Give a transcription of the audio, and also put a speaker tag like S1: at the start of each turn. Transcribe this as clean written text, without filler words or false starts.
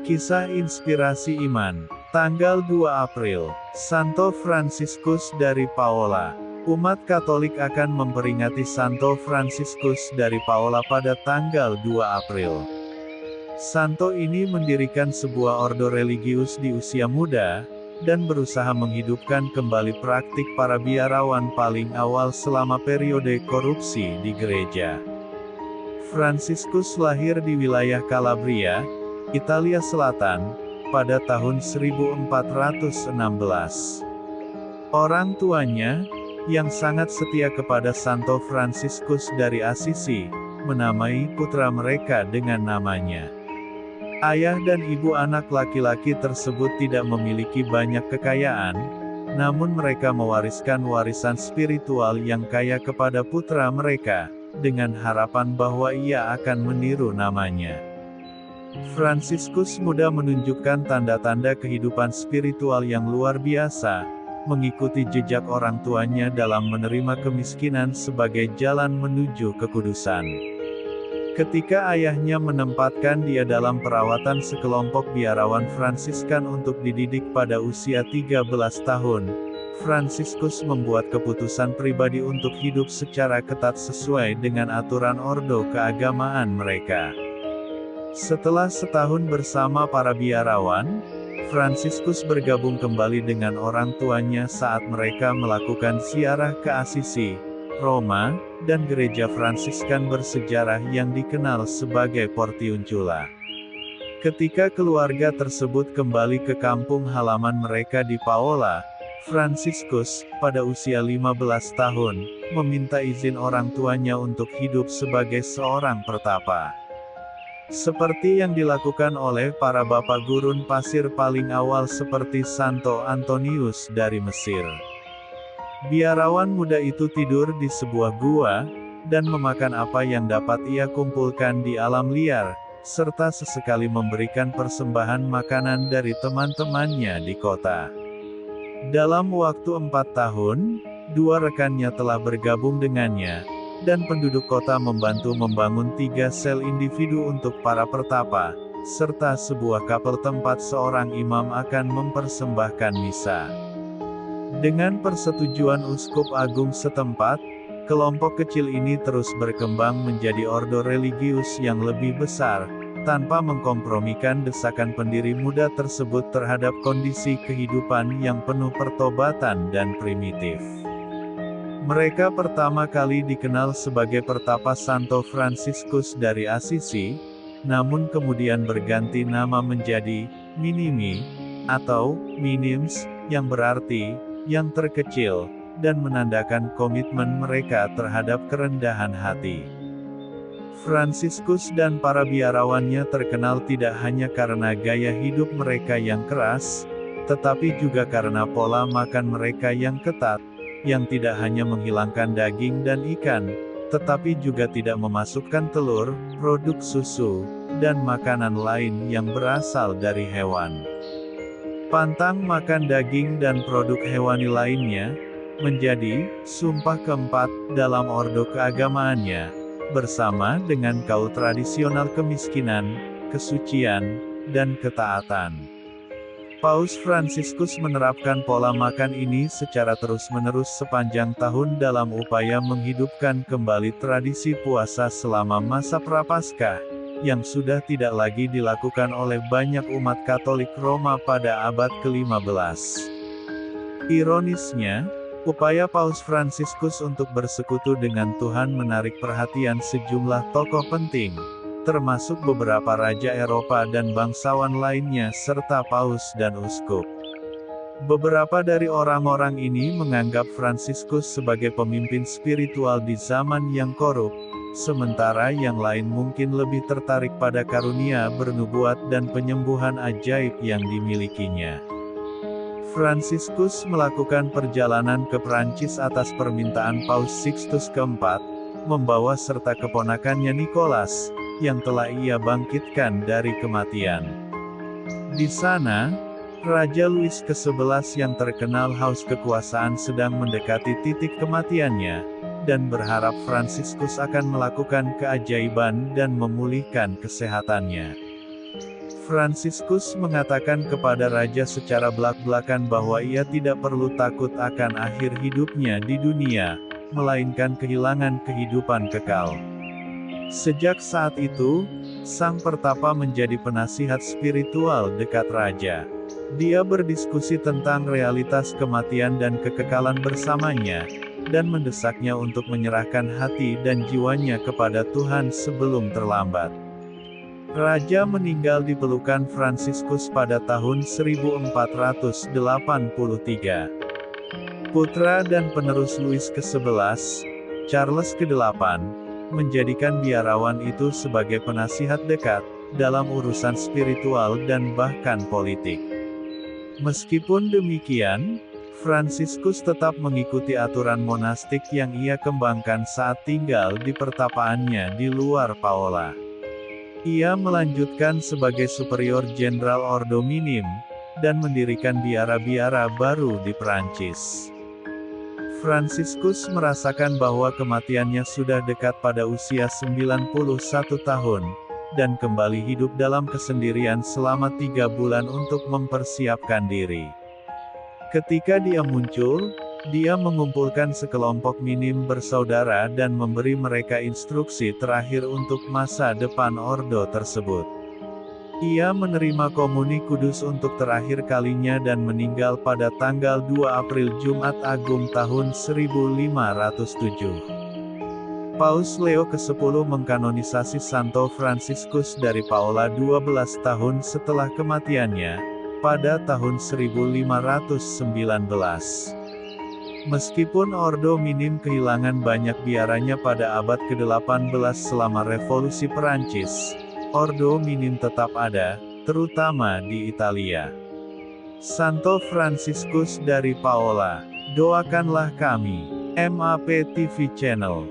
S1: Kisah Inspirasi Iman. Tanggal 2 April, Santo Fransiskus dari Paola. Umat Katolik akan memperingati Santo Fransiskus dari Paola pada tanggal 2 April. Santo ini mendirikan sebuah ordo religius di usia muda, dan berusaha menghidupkan kembali praktik para biarawan paling awal selama periode korupsi di gereja. Fransiskus lahir di wilayah Calabria, Italia Selatan, pada tahun 1416. Orang tuanya, yang sangat setia kepada Santo Fransiskus dari Assisi, menamai putra mereka dengan namanya. Ayah dan ibu anak laki-laki tersebut tidak memiliki banyak kekayaan, namun mereka mewariskan warisan spiritual yang kaya kepada putra mereka, dengan harapan bahwa ia akan meniru namanya. Fransiskus muda menunjukkan tanda-tanda kehidupan spiritual yang luar biasa, mengikuti jejak orang tuanya dalam menerima kemiskinan sebagai jalan menuju kekudusan. Ketika ayahnya menempatkan dia dalam perawatan sekelompok biarawan Fransiskan untuk dididik pada usia 13 tahun, Fransiskus membuat keputusan pribadi untuk hidup secara ketat sesuai dengan aturan ordo keagamaan mereka. Setelah setahun bersama para biarawan, Fransiskus bergabung kembali dengan orang tuanya saat mereka melakukan ziarah ke Assisi, Roma, dan gereja Fransiskan bersejarah yang dikenal sebagai Portiuncula. Ketika keluarga tersebut kembali ke kampung halaman mereka di Paola, Fransiskus, pada usia 15 tahun, meminta izin orang tuanya untuk hidup sebagai seorang pertapa. Seperti yang dilakukan oleh para bapak gurun pasir paling awal seperti Santo Antonius dari Mesir. Biarawan muda itu tidur di sebuah gua, dan memakan apa yang dapat ia kumpulkan di alam liar, serta sesekali memberikan persembahan makanan dari teman-temannya di kota. Dalam waktu 4 tahun, 2 rekannya telah bergabung dengannya, dan penduduk kota membantu membangun 3 sel individu untuk para pertapa, serta sebuah kapel tempat seorang imam akan mempersembahkan misa. Dengan persetujuan uskup agung setempat, kelompok kecil ini terus berkembang menjadi ordo religius yang lebih besar, tanpa mengkompromikan desakan pendiri muda tersebut terhadap kondisi kehidupan yang penuh pertobatan dan primitif. Mereka pertama kali dikenal sebagai pertapa Santo Fransiskus dari Assisi, namun kemudian berganti nama menjadi Minimi, atau Minims, yang berarti yang terkecil, dan menandakan komitmen mereka terhadap kerendahan hati. Fransiskus dan para biarawannya terkenal tidak hanya karena gaya hidup mereka yang keras, tetapi juga karena pola makan mereka yang ketat, yang tidak hanya menghilangkan daging dan ikan, tetapi juga tidak memasukkan telur, produk susu, dan makanan lain yang berasal dari hewan. Pantang makan daging dan produk hewani lainnya, menjadi sumpah keempat dalam ordo keagamaannya, bersama dengan kaul tradisional kemiskinan, kesucian, dan ketaatan. Paus Fransiskus menerapkan pola makan ini secara terus-menerus sepanjang tahun dalam upaya menghidupkan kembali tradisi puasa selama masa Prapaskah, yang sudah tidak lagi dilakukan oleh banyak umat Katolik Roma pada abad ke-15. Ironisnya, upaya Paus Fransiskus untuk bersekutu dengan Tuhan menarik perhatian sejumlah tokoh penting, termasuk beberapa raja Eropa dan bangsawan lainnya serta paus dan uskup. Beberapa dari orang-orang ini menganggap Fransiskus sebagai pemimpin spiritual di zaman yang korup, sementara yang lain mungkin lebih tertarik pada karunia bernubuat dan penyembuhan ajaib yang dimilikinya. Fransiskus melakukan perjalanan ke Prancis atas permintaan Paus Sixtus keempat, membawa serta keponakannya Nicholas, yang telah ia bangkitkan dari kematian. Di sana, Raja Louis ke-11 yang terkenal haus kekuasaan sedang mendekati titik kematiannya, dan berharap Fransiskus akan melakukan keajaiban dan memulihkan kesehatannya. Fransiskus mengatakan kepada raja secara belak-belakan bahwa ia tidak perlu takut akan akhir hidupnya di dunia, melainkan kehilangan kehidupan kekal. Sejak saat itu, sang pertapa menjadi penasihat spiritual dekat raja. Dia berdiskusi tentang realitas kematian dan kekekalan bersamanya, dan mendesaknya untuk menyerahkan hati dan jiwanya kepada Tuhan sebelum terlambat. Raja meninggal di pelukan Fransiskus pada tahun 1483. Putra dan penerus Louis ke-11, Charles ke-8, menjadikan biarawan itu sebagai penasihat dekat, dalam urusan spiritual dan bahkan politik. Meskipun demikian, Fransiskus tetap mengikuti aturan monastik yang ia kembangkan saat tinggal di pertapaannya di luar Paola. Ia melanjutkan sebagai superior jenderal Ordo Minim, dan mendirikan biara-biara baru di Perancis. Fransiskus merasakan bahwa kematiannya sudah dekat pada usia 91 tahun, dan kembali hidup dalam kesendirian selama 3 bulan untuk mempersiapkan diri. Ketika dia muncul, dia mengumpulkan sekelompok minim bersaudara dan memberi mereka instruksi terakhir untuk masa depan ordo tersebut. Ia menerima komuni kudus untuk terakhir kalinya dan meninggal pada tanggal 2 April Jumat Agung tahun 1507. Paus Leo ke-10 mengkanonisasi Santo Fransiskus dari Paola 12 tahun setelah kematiannya, pada tahun 1519. Meskipun Ordo Minim kehilangan banyak biaranya pada abad ke-18 selama Revolusi Perancis, Ordo Minim tetap ada, terutama di Italia. Santo Fransiskus dari Paola, doakanlah kami. MAP TV Channel.